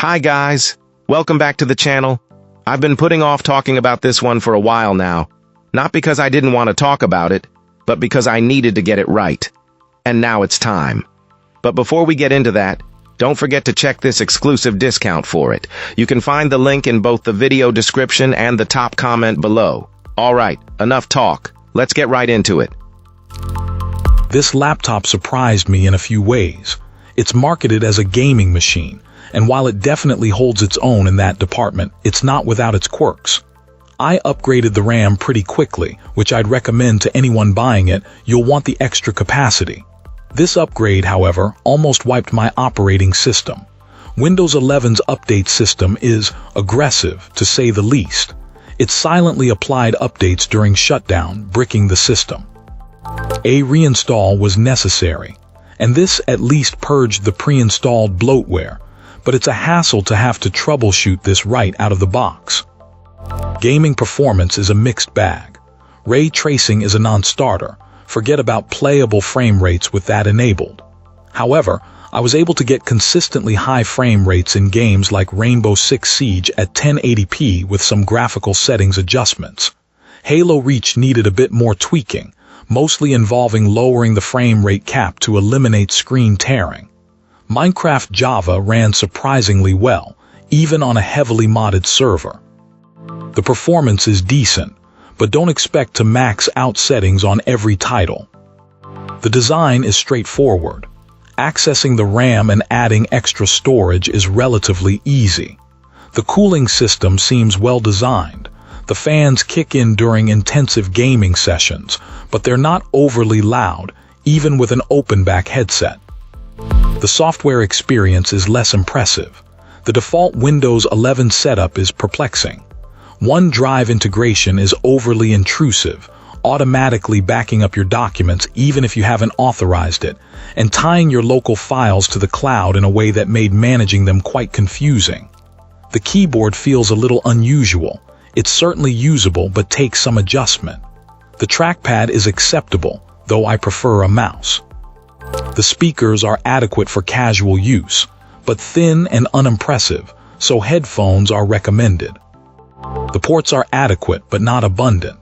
Hi guys, welcome back to the channel. I've been putting off talking about this one for a while now, not because I didn't want to talk about it, but because I needed to get it right. And now it's time. But before we get into that, don't forget to check this exclusive discount for it. You can find the link in both the video description and the top comment below. Alright, enough talk. Let's get right into it. This laptop surprised me in a few ways. It's marketed as a gaming machine, and while it definitely holds its own in that department, it's not without its quirks. I upgraded the RAM pretty quickly, which I'd recommend to anyone buying it. You'll want the extra capacity. This upgrade, however, almost wiped my operating system. Windows 11's update system is aggressive, to say the least. It silently applied updates during shutdown, bricking the system. A reinstall was necessary, and this at least purged the pre-installed bloatware, but it's a hassle to have to troubleshoot this right out of the box. Gaming performance is a mixed bag. Ray tracing is a non-starter. Forget about playable frame rates with that enabled. However, I was able to get consistently high frame rates in games like Rainbow Six Siege at 1080p with some graphical settings adjustments. Halo Reach needed a bit more tweaking, mostly involving lowering the frame rate cap to eliminate screen tearing. Minecraft Java ran surprisingly well, even on a heavily modded server. The performance is decent, but don't expect to max out settings on every title. The design is straightforward. Accessing the RAM and adding extra storage is relatively easy. The cooling system seems well designed. The fans kick in during intensive gaming sessions, but they're not overly loud, even with an open-back headset. The software experience is less impressive. The default Windows 11 setup is perplexing. OneDrive integration is overly intrusive, automatically backing up your documents even if you haven't authorized it, and tying your local files to the cloud in a way that made managing them quite confusing. The keyboard feels a little unusual. It's certainly usable but takes some adjustment. The trackpad is acceptable, though I prefer a mouse. The speakers are adequate for casual use, but thin and unimpressive, so headphones are recommended. The ports are adequate but not abundant.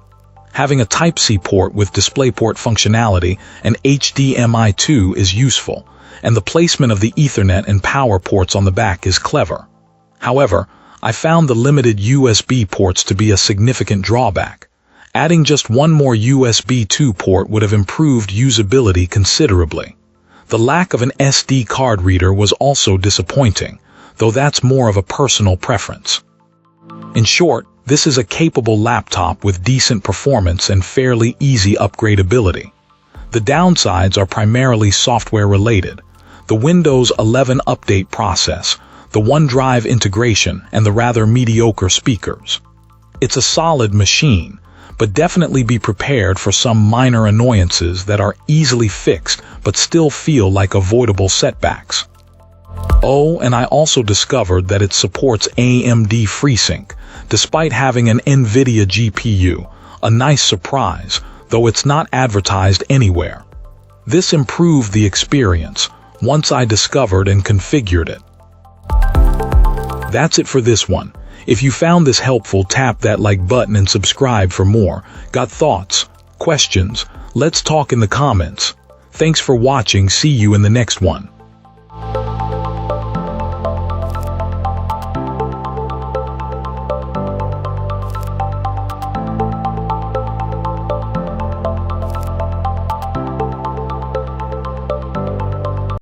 Having a Type-C port with DisplayPort functionality and HDMI 2 is useful, and the placement of the Ethernet and power ports on the back is clever. However, I found the limited USB ports to be a significant drawback. Adding just one more USB 2 port would have improved usability considerably. The lack of an SD card reader was also disappointing, though that's more of a personal preference. In short, this is a capable laptop with decent performance and fairly easy upgradability. The downsides are primarily software-related: the Windows 11 update process, the OneDrive integration, and the rather mediocre speakers. It's a solid machine, but definitely be prepared for some minor annoyances that are easily fixed but still feel like avoidable setbacks. Oh, and I also discovered that it supports AMD FreeSync, despite having an NVIDIA GPU, a nice surprise, though it's not advertised anywhere. This improved the experience once I discovered and configured it. That's it for this one. If you found this helpful, tap that like button and subscribe for more. Got thoughts? Questions? Let's talk in the comments. Thanks for watching. See you in the next one.